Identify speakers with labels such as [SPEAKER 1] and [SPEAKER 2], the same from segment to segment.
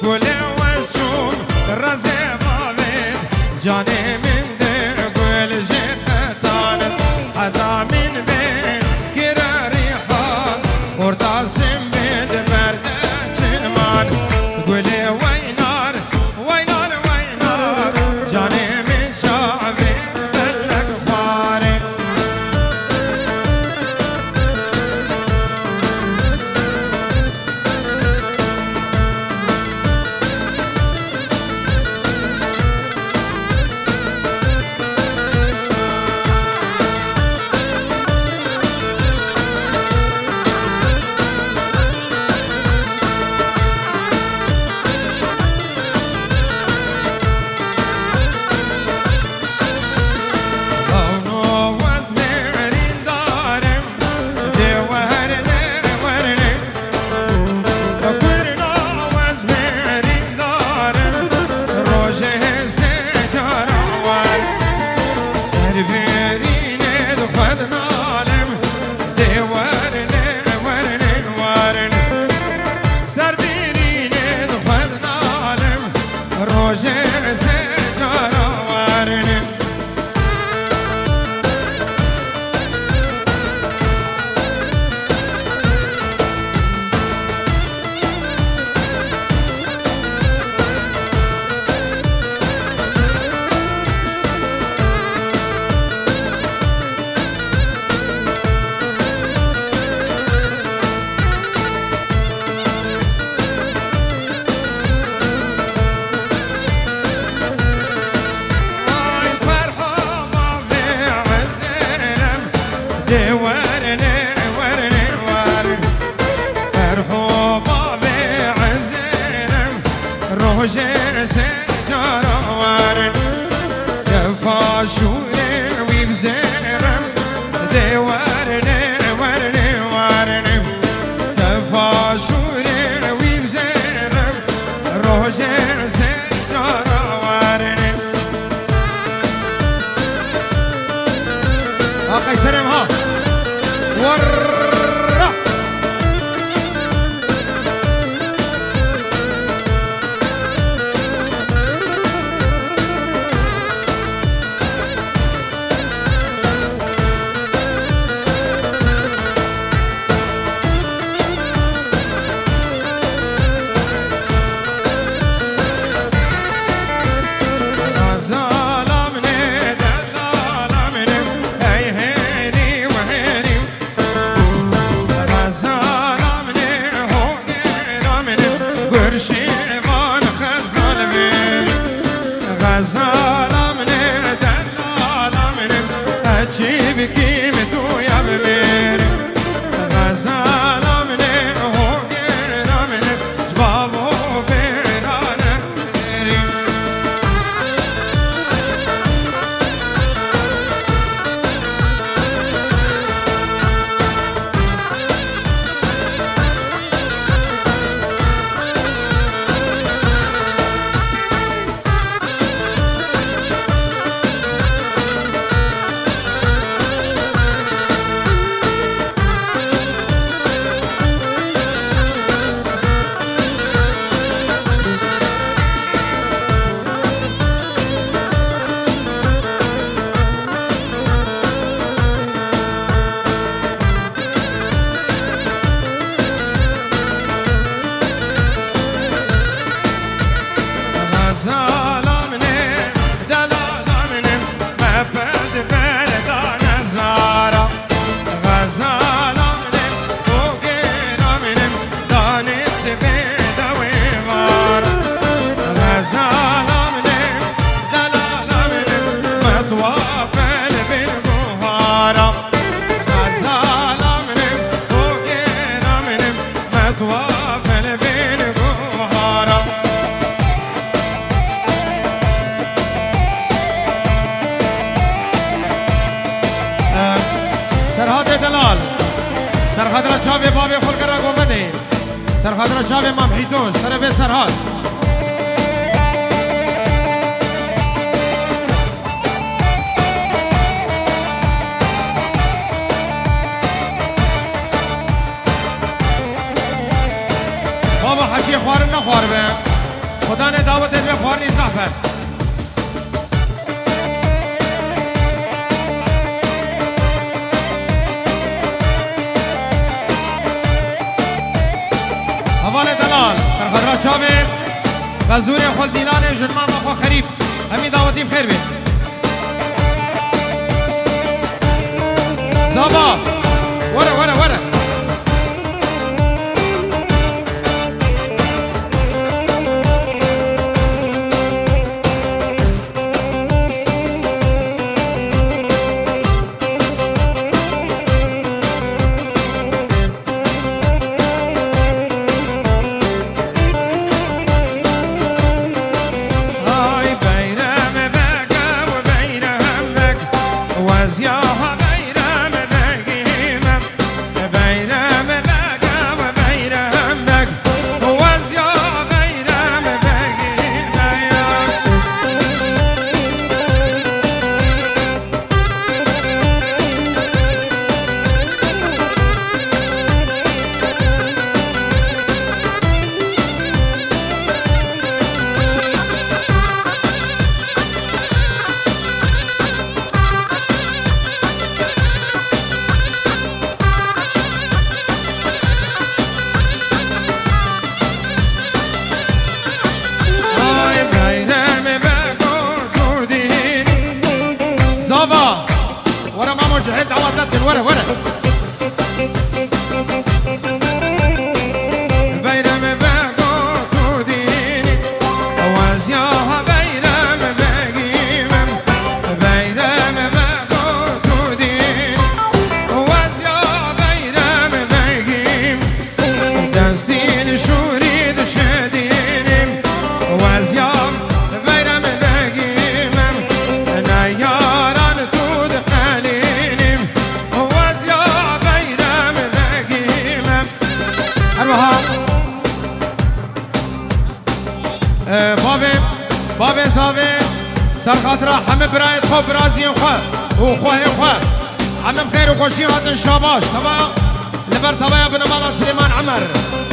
[SPEAKER 1] گل وشوم رزه بابد جانه من ده گل جهتانت حدا من بین گره ریحان خورتاسم بید مرده چلمان گل وینار وینار وینار جانه من شعبه بلک باره روجه سجارة وارن يفاشوري ويبزرم دي وارن وارن وارن يفاشوري ويبزرم روجه سجارة وارن قيسرم ها ورا شيمان خزال من غزال من دلال من أجيب قيمته يا بمير غزال من هوجر من جبابه بيران سرحد دلال سرخدر چاوی بابی خل کرا گومده سرخدر چاوی ممحیتوش سر به سرحد بابا حجی خوار نخوار به خدا نه دعوت به خوارنی زعفر حوال دلال سرخدرا چاوه غزور خل دیلان جنمان مخوا خریب همی دعوتیم خیر بید زابا ورا ورا ورا زابا ورا ماما جهد عوضتك ورا ورا بيرم باقو توديني وازياها بيرم باقيمم بيرم باقو توديني وازياها بيرم باقيم دستين شوريد شديني وازياها بيرم باقيمم نياران تود قليلم وازياها بيرم باقيمم أروها بابي زاوي سر خاطره همه برایت خوب رازی خواه همه بخیر و خوشی هاتن شاباش تمام لبر تبايا بن ماما سليمان عمر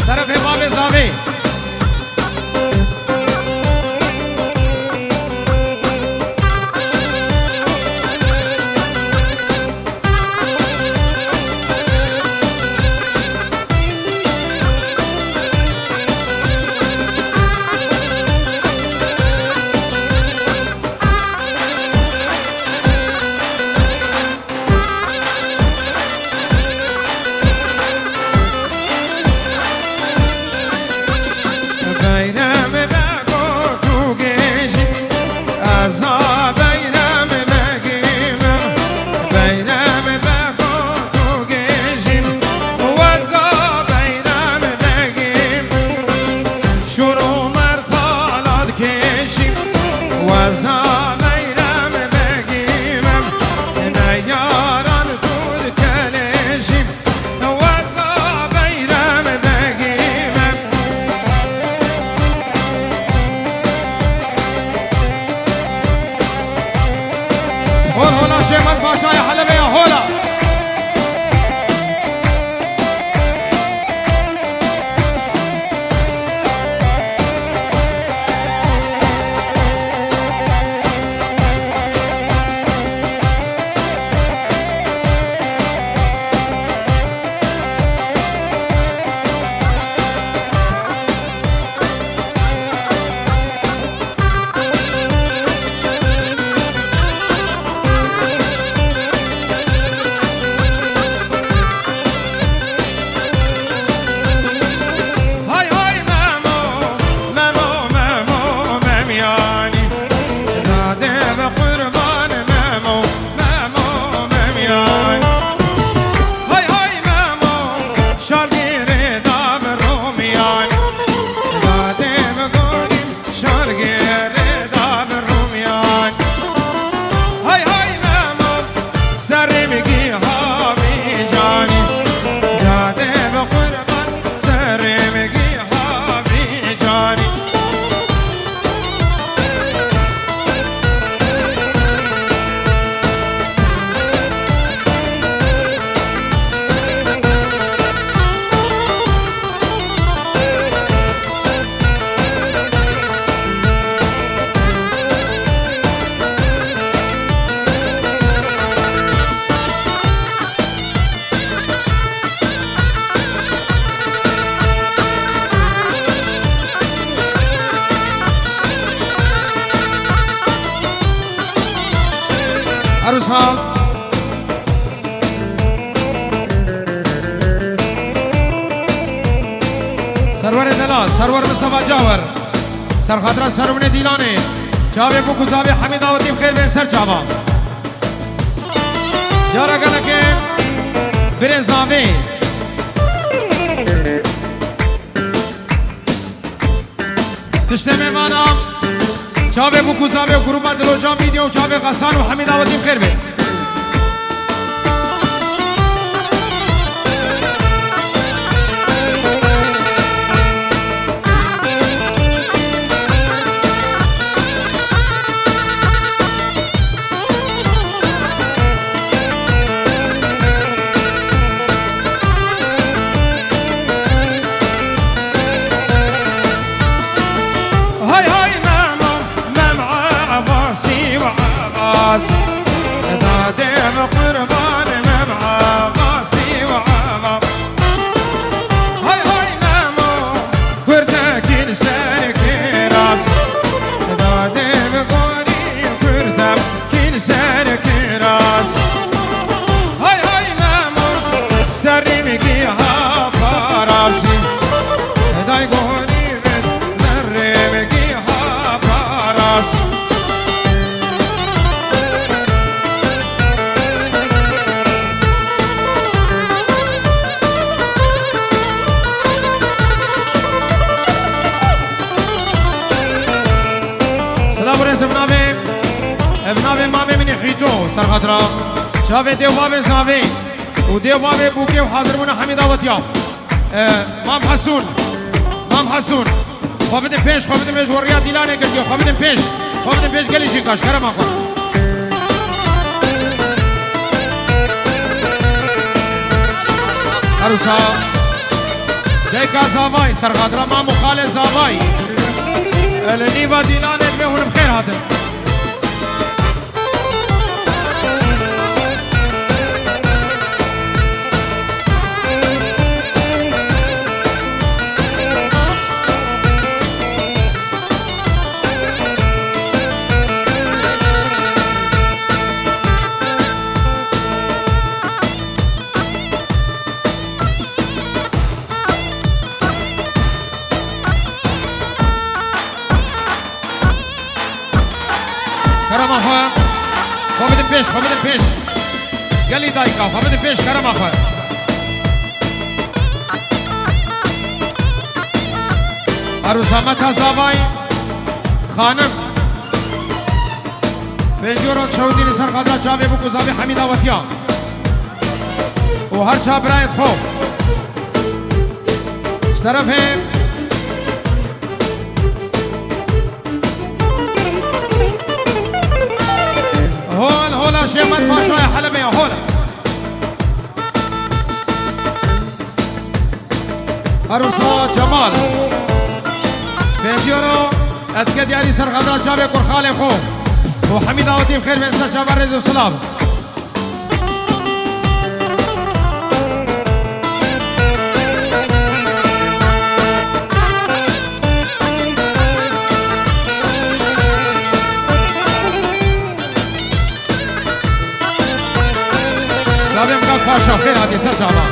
[SPEAKER 1] طرف بابي زاوي عروسها سرور دلال سرور مصطفى جاور سر خاطر سرور دیلانه چاوه کو گزاوه حمید آوتی خیر به سر چاوا یارا گنه که برین زاوه تشته میوانا چاوه کو گزاوه گروه دلوجان ویدیو چاوه غسان و حمید آوتی خیر به دادم قربان ممع قاسي وعظم هاي هاي نامو كرتك لسانك راس دادم قولي كرتك لسانك راس هاي هاي نامو سري مكيها فراسي داي قولي بتنري مكيها فراسي ابناوه مامه منی خیتو سر خاطرا چاوه دیوبابه زاوه و دیوبابه بوکه و حاضر بونه حمید آوتیا مام حسون خوابدن پیش وریا دیلانه کردیو خوابدن پیش گلی شکاش کرم آخون عروسا دیکا زاوای سر خاطرا مام و خاله زاوای النیبا دیلانه بهون بخیر هاتن کرم آخواه خوابدن پیش گلی دایکا خوابدن پیش کرم آخواه عروس همت زاوای خانم پنجورات شهودین سر خاطر چاوه بو گزاوه حمید آوتیا و هر چا برایت خوب اس طرف ہے هولا شيمات ما شوية حلبة يا هولا عروسا جمال بنجورو اتكد يعني سر غدرا جابي كرخالي خو وحميد آوتي بخير من سر جابر رزو سلام پاشا خیر هاتی سر چاوا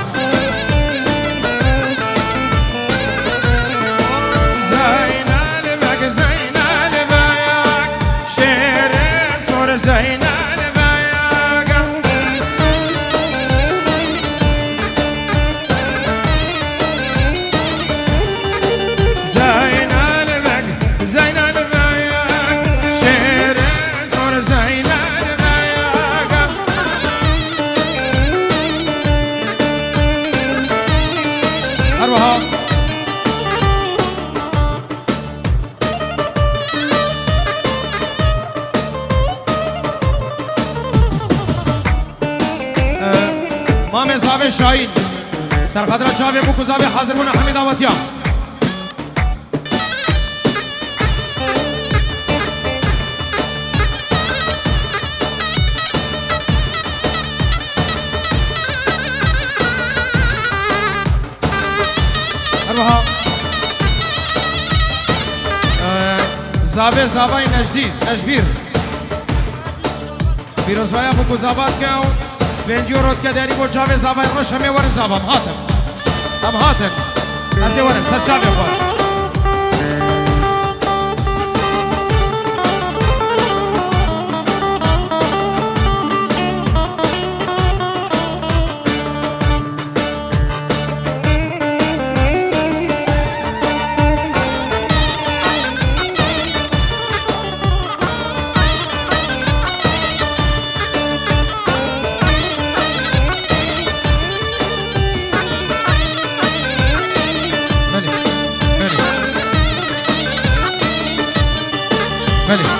[SPEAKER 1] زینال بگ شیر سور زینال بگ زینال بگ شیر سور زینال أروها مام زاوه شاهین سر خاطر چاوه بو زاوه حاضر بونه حمید آوتیا أروها زاوه زاوه نجدید نجبیر پیروزوایا بو زابات که پنجی رود که داری بو چاوی زابای روش همه ورن زابام هاتن هم هاتن ازی ورن سر چاوی خور بله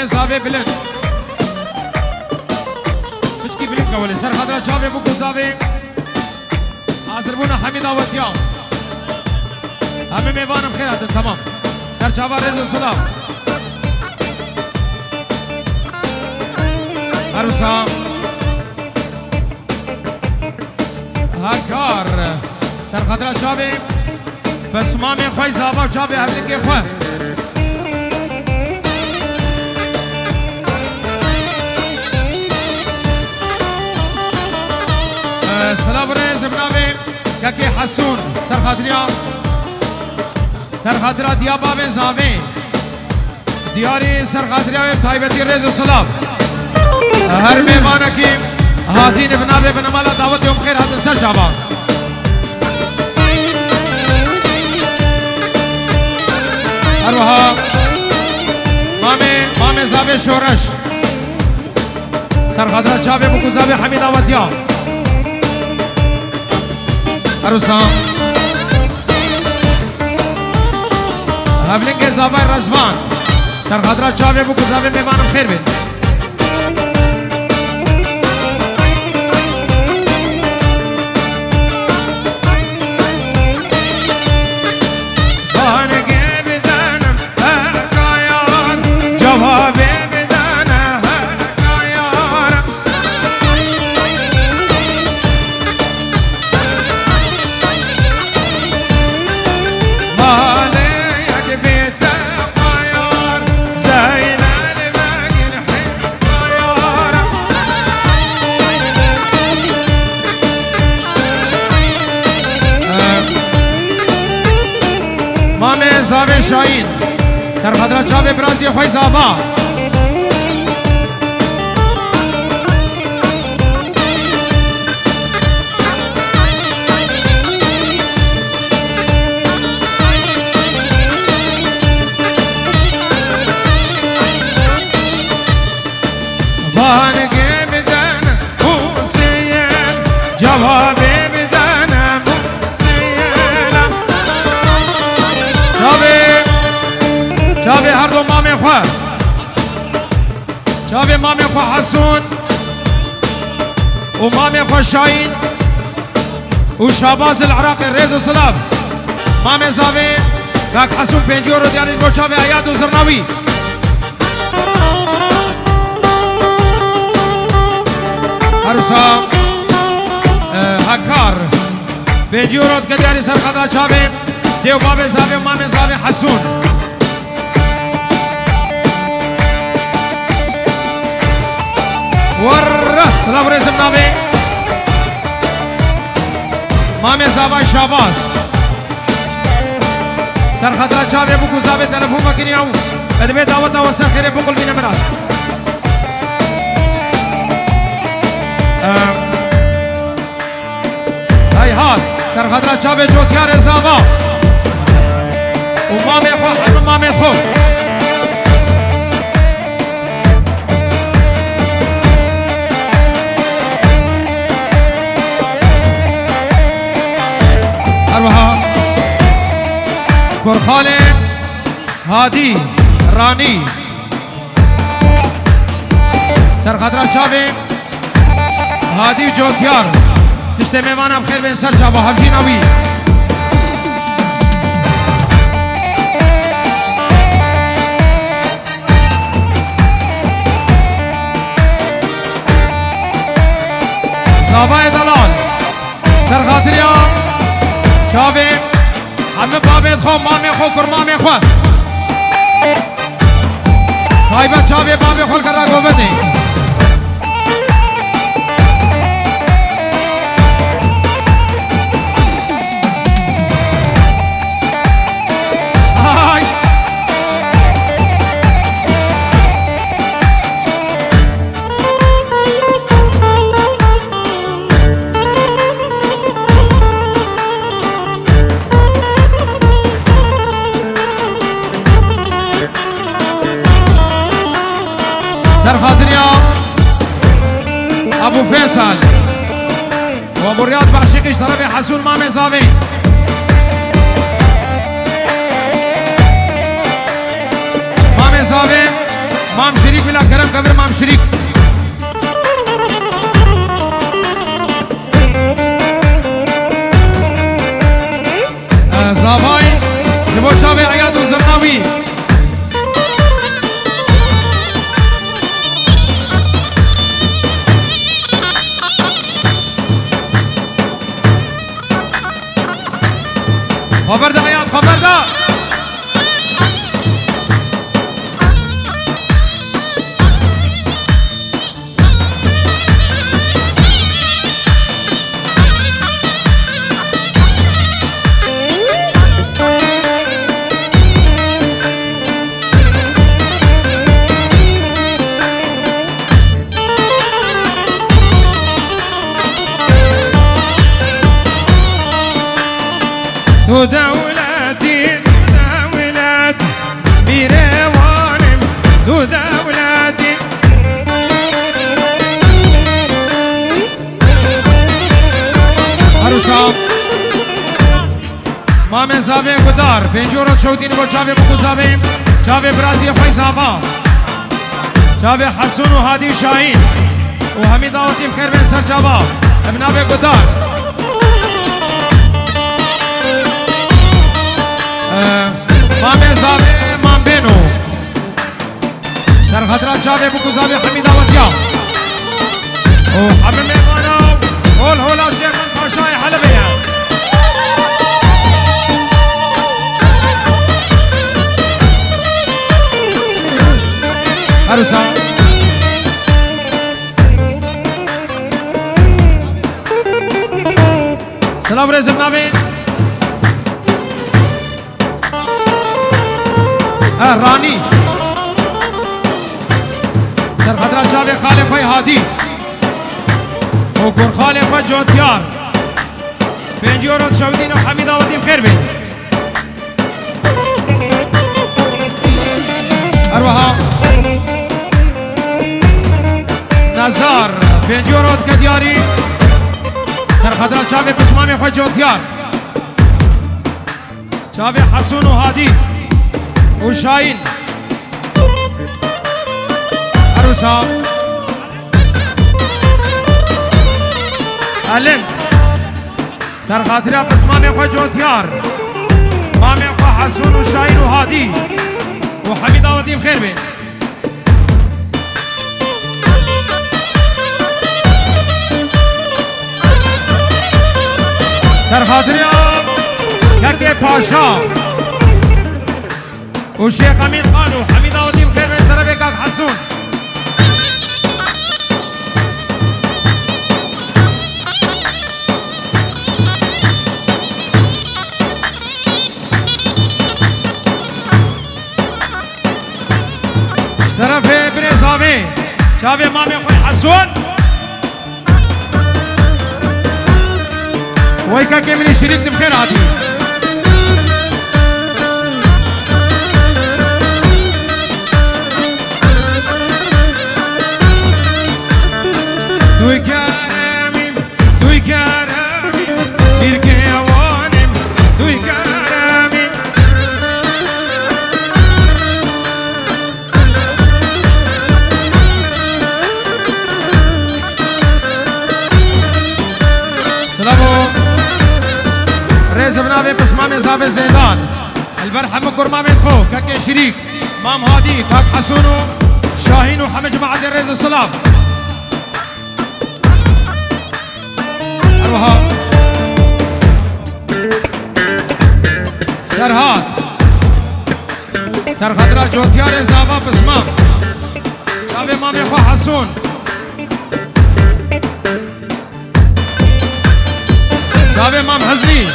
[SPEAKER 1] زاوی بلند بچکی بلند کولی سر خاطر چاوی بکو زاوی حاضر بونا حمید آواتیان همه میوانم خیر هاتن تمام سر چاوا رز و سلام عروسا هکار سر خاطر چاوی بس مامی خوی زاوا چاوی حبلنگی خواه سلام رئیس بنابه که حسون سرخاطریا دیابا زاوی دیاری سرخاطریا تایبتی رئیس و سلام هر میوانه که هاتین بنابه بنمالا دعوت ام خیر حد سر چابا اروها مامه زاوی شورش سرخاطریا چابه بکو زاوی حمید آواتیا عروسان هبلنگ زابای رزوان سرخاطرات چاوی بکو زاوی میوانم خیر بین بانگی بدنم حکایار جوابی بدنم حکایار مامه زاوی شاهین سرخاطر چاوی برازی خوی زابا بانگی بدن حسین جوابی بدن حسین چاوی هر دو مامی خواه چاوی مامی خواه حسون و مامی خواه شاهین و شاباز العراقی رز و سلام مامی زاوی کاک حسون پنجی رو دیانی با چاوی عیاد و زرناوی عروسا هکار پنجی رو دیانی سر خدرا چاوی دیو باب زاوی و مامی زاوی حسون سلام رزم ناوی مامی زابای شاباز سرخطرة چاوی بکو زابی تلفون مکنی او ادبی دعوت و سر خیره بقل بینه مراد های هات سرخطرة چاوی جوتیار زابا و مامی خو حرم مامی خو أروها برخالي هادي راني سرخطرة شابي هادي جوتيار تشتمي معنا بخير بين سر جابا حفجين أوي زاباي دلال سرخطريا شابي همه بابت خو مامی خو کرمامی خو طایبت شابي بابی خو کرده گوبدی آی سرخاطريا ابو فيصل وابو رياض بعشقش طرفي حسون مامي زابي مامي زابي مام شريك بلا كرم كبر مام شريك زاباي جبو شابي عياد وزرناوي خبر ده عياد خبر ده تو دولتي دولتي بيروانم تو دولتي هروشا مامي زاوي قدار بنجورو شوتين بو چاوي بو زاوي چاوي برازي فيصابا چاوي حسون وهادي وشاهين وحميد دعوتي بخير بين سر چاوا ابناوي قدار مامي زاوي مام بينو سرخطرة چاوي بو زاوي حميد دعوتيا وحمد ميمانو هول هولا شيخ من خوشاي حلبية عروسا سلام رزم نامي راني سرخطرة چاوي خالي خوي هادي وقر خالي خوي جوتيار بنجورو تشودين وحميد دعوتي بخير بين أروها نزار بنجورو كدياري سرخطرة چاوي بسمامي خوي جوتيار چاوي حسون وهادي وشاين عروسا ألن سرخاطرة بس مامي خو جوتيار مامي خو حسون وشاين وهادي وحميد دعوتي بخير بين سرخاطرة كاكي باشا وشيخ امين خان وحميد دعوتي بخير بين طرفي كاك حسون طرف برزاوي شافي مامي خوي حسون ويكا كملي شريك بخير عادي توي كرامي توي كرامي بيركي اوانم توي كرامي سلامو ريز بنابي بس مامي زابي زيدان البرحة مكر مامي تخو كاكي شريك مام هادي كاك حسونو شاهين وحمد جماعة الريز السلام أروها سرهات سر خضرا جوتيار زابا بسمام شابي مامي خو حسون شابي مام حزني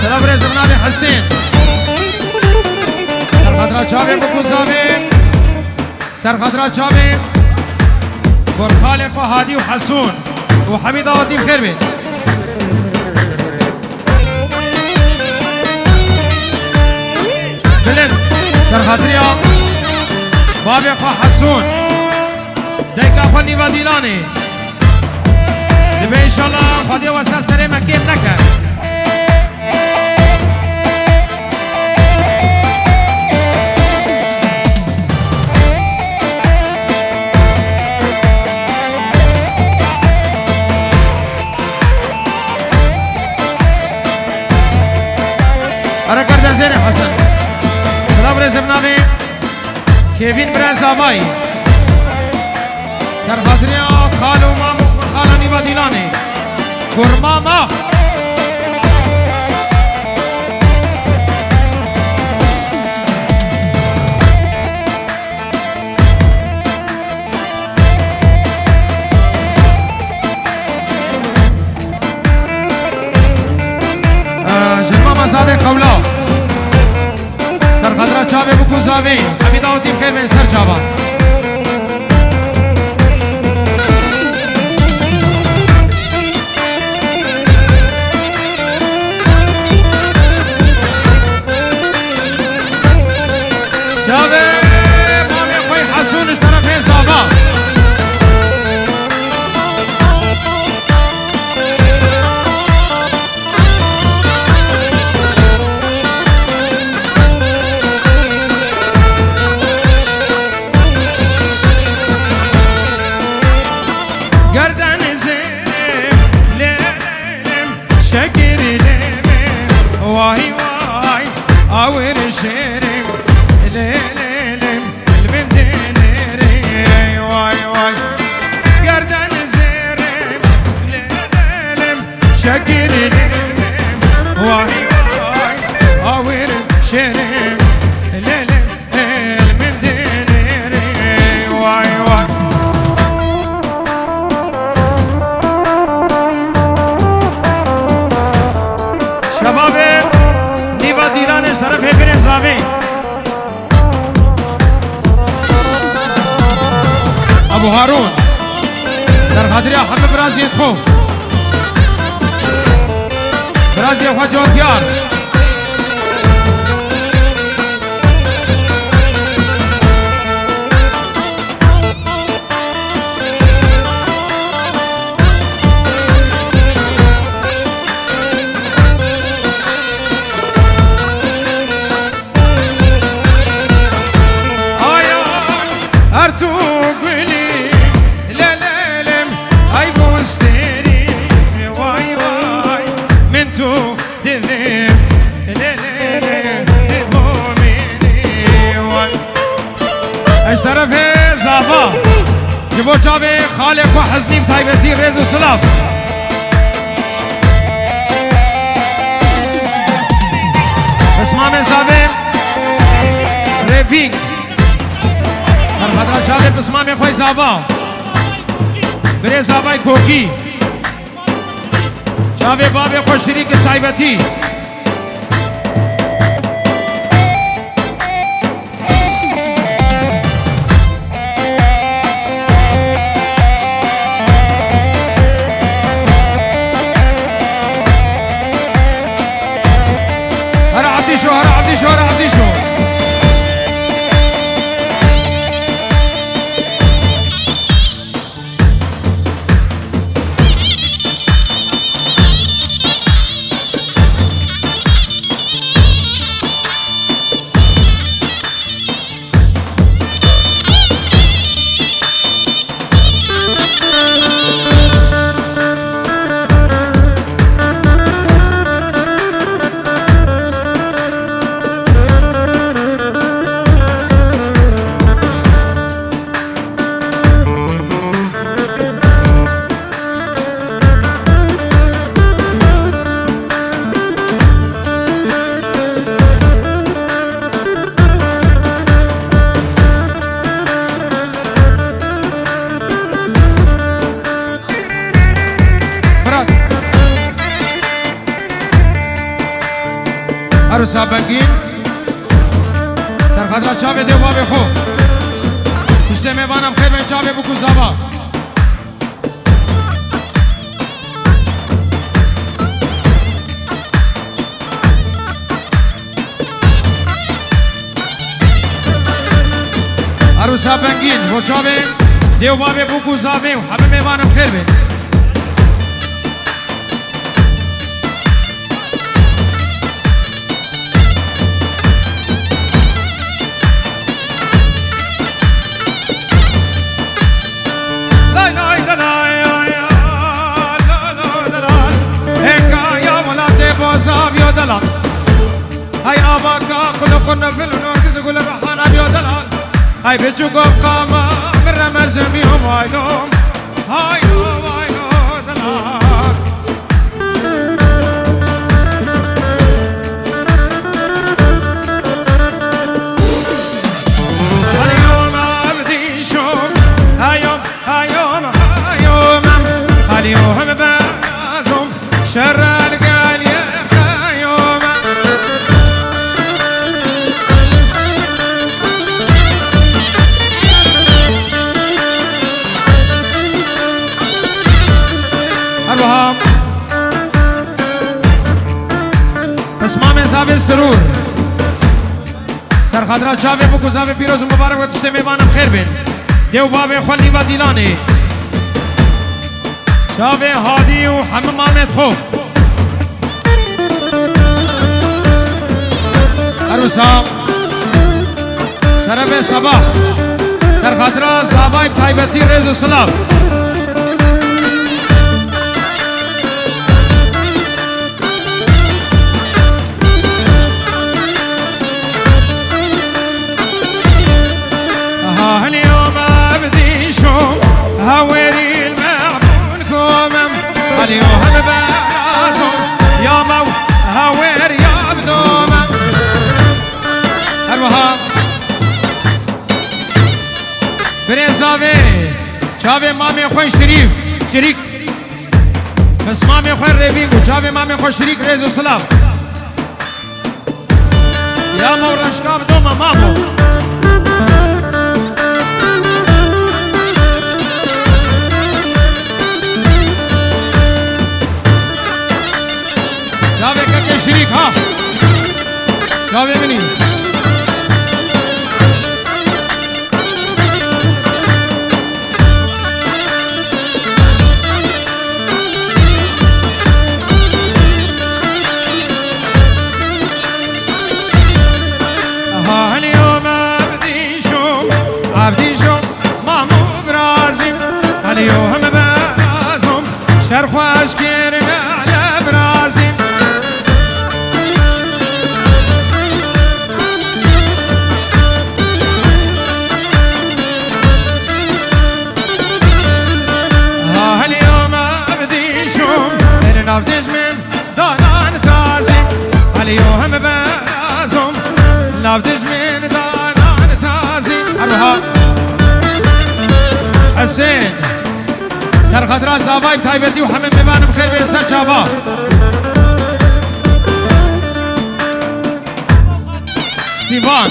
[SPEAKER 1] سلام ريز بنابي حسين سر خضرا شابي بكو زابي سر خضرا شابي برخالق وهادي وحسون وحميد آواتي بخير بين بلند سر خضريا بابي خو حسون ديكا خو نيوا ديلاني دبي ان شاء الله خدي وسا سري مكيم نكا أركض زين حسن سلام رزق نامي كيفين برنس أباي سر خاطريا خالو مامو خالاني بديلاني كرماما جماما زابي قولا سر خضرا چاوي بكو زاوي حميد آواتي بخير من سر چاوات چاوي مامي خوي حسون اشترفين زابا واي واي اور شيري ليلم المدينري واي واي قردان زيرم ليلم شكر واي واي اور شيري ليلم المدينري واي واي شبابي ديرانش طرف ابن زاوي ابو هارون سر خاطري حمد برازي يدخو برازي اخوة جوتيار جبو جابي خالق وحزني بتايبتي ريز وسلام اسمع من زابي ريفينج سر خضرا جابي بسمع من خوي زابا بري زاباي كوكي شابه بابي خوش شريك الطيبتي هرا عبديشو هرا عبديشو هرا عبديشو عروسا بنگین سرخدرا چاوه دیو بابی خو پشت میوانم خیر بین چاوه بکو زابا عروسا بنگین و چاوه دیو بابی بکو زابه همه میوانم خیر بین زاب يا دلال هاي اباك خلقنا في النور يقول الرحمن يا دلال هاي بيجوك قامة من رمز بيهم هاي نوم هاي نوم هاي نوم دلال اليوم ابدي شوم هايوم هايوم هايوم اليوم بازم شر القال اسمام زاوی سرور سرخدرا چاوی بکو زاوی پیروز مبارک و تشت میوانم خیر بین دیو بابی خلی و دیلانی چاوی هادی و همه مامت خوب عروسا طرف صباح سرخدرا زاوی طیبتی رز و سلام هاوري المعبون كومم اليوم بازم يا مو هاور يا بدومم أروها بريزاوي شافي مامي خوي شريف شريك بس مامي خوي ريبينغو شافي مامي خوي شريك ريزو سلام يا مو رشكا بدومم مامو شريك ها شافي مني ها اليوم عبدي شوم مامو برازم اليوم برازم شرخ واشكرنا على برازم نافدج من دانان تازم اليوم برازم نافدج من دانان تازم أروها حسين سر خضرا زاوای تایبتی و همه میبانم خیر به سر چاوا ستیوان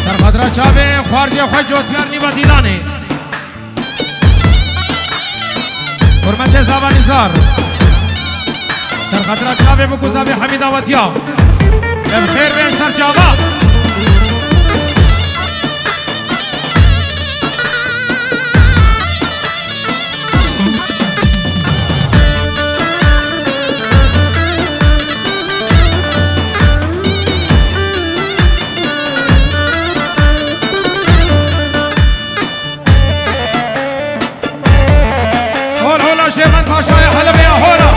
[SPEAKER 1] سر خضرا چاوه خوارجی خواه جوتیار نیو دیلانه حرمت زاوانی زار سر خضرا چاوه بکو زاوی حمید آواتیا بخیر به سر چاوا شيخ الباشا يا حلب يا هورا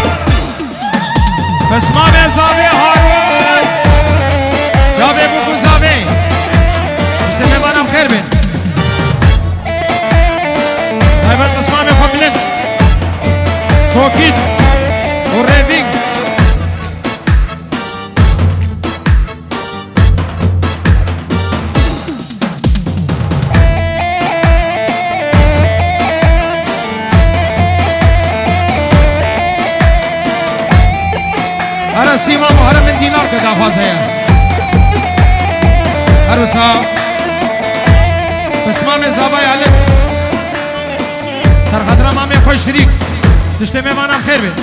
[SPEAKER 1] بس ما بيزابي هارون جابي بوكو زابي اجتمع بانا بخير بين هايبات بس ما بيخو بلند كوكيد وريفينج سیما محرم من دینار که داخواز ہے عروسا بس مام زابای علم سر خضرا مام خوش شریک دشته میمانم خیر بید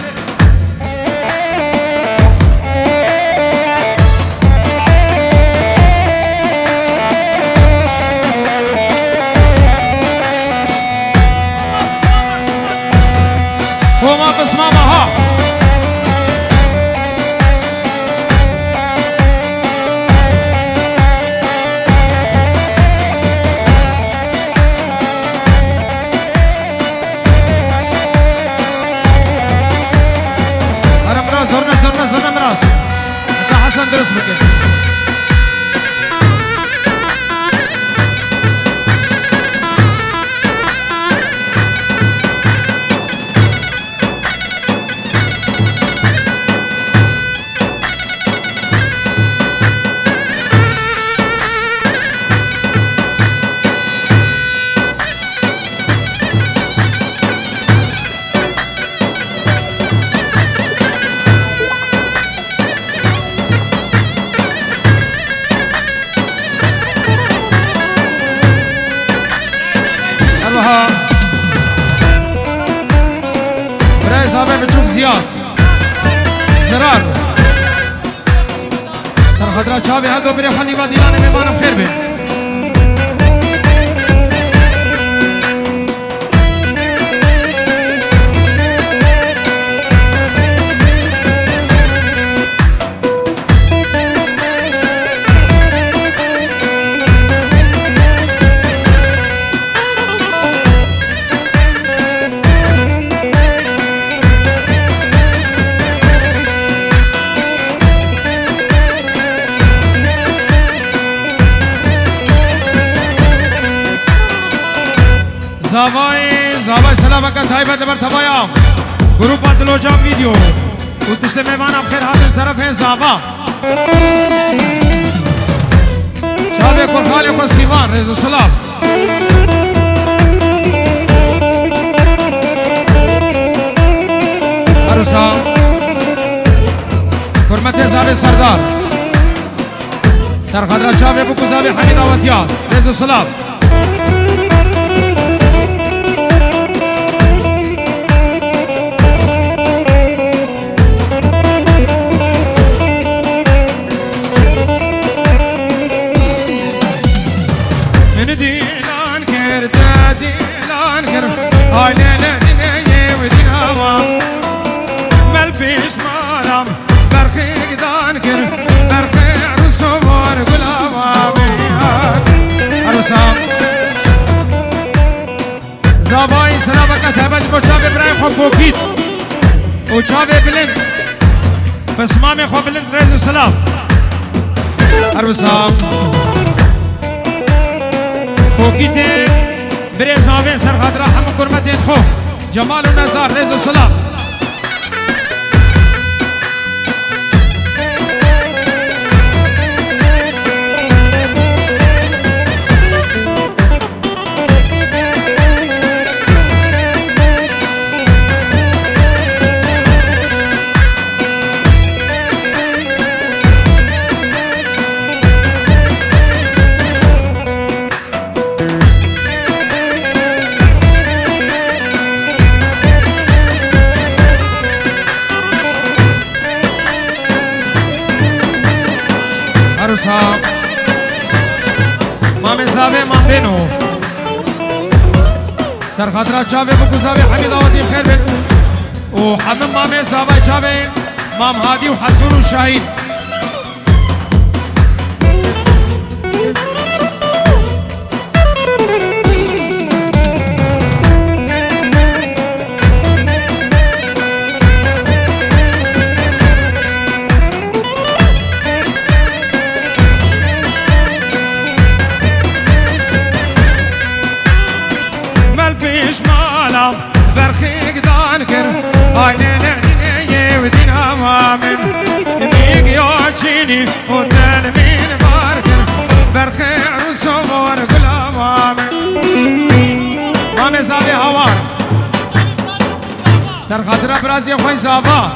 [SPEAKER 1] و ما بس ماما ها زرنا مرات انت حسن درس بك برای صاحب بچوک زیاد زرار سر خضرا چاوی هر دو بری خالی و دیلان میمانم خیر بین زاوای سلام کا تایبت مرتبایا گروپ اتلو جام ویڈیو اتشتے مہمان آپ خیر حافظ طرف ہیں زاوا چاوے کو خالق استیوان رضا سلام عروسا حرمت زاوے سردار سر خضرا چاوے بکو زاوے حمید آواتیان رضا سلام زاوای سلامت تابج با چاوی برای خوب کوکید و چاوی بلند بس مامی خوب بلند رئیس سلام عروسا کوکید برای زاوی سر خاطر همه کرمت خو جمال و نزار رئیس سلام زاوی من بینو سر خاطر چاوی بکو زاوی حمید آوادی بخیر بین و حمم مامه زاوی چاوی مام هادی و حسون و شاهین مالا برخيك دانكر هاي نعنيني ودينا مامن ميق يوجيني وتلمين باركر برخير وصور قلا مامن مامي زابي هوار سر خاطر برازي خوي زابا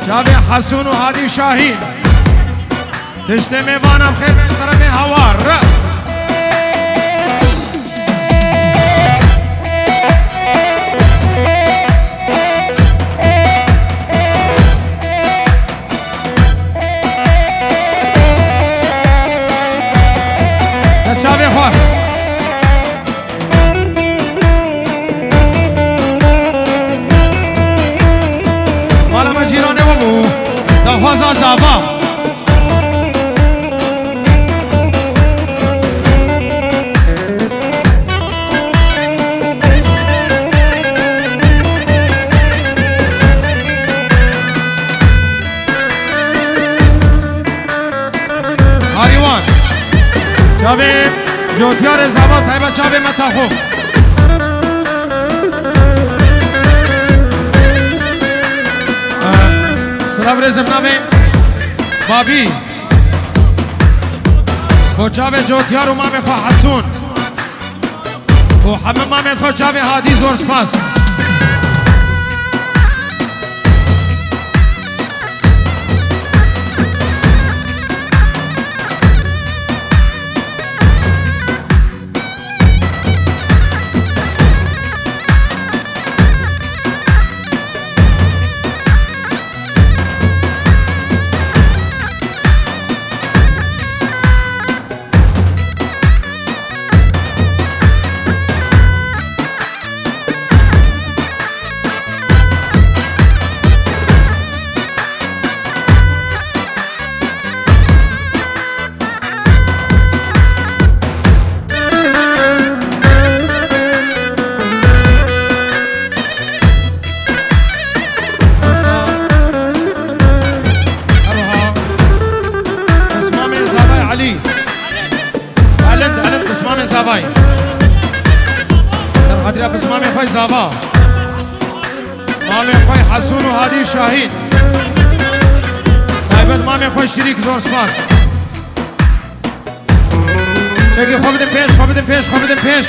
[SPEAKER 1] جابي حسون وهادي وشاهين تجتمي وانا بخير من قرمي هوار چاوی خواه مالا ما جیرانه بابو دا خوازا زابا آریوان چاوی جوتیار زبا تایبا چاوی متاخو سلام رزم نامی بابی و چاوی جوتیار و مامی خو حسون و همه مامی خو چاوی هادی زور سپاس اسمامي زاباي سر خاطر اسمامي خوي زابا مامي خوي حسون وهادي شاهين تايبت مامي خوي شريك زور سپاس چاكي خواه بدن پیش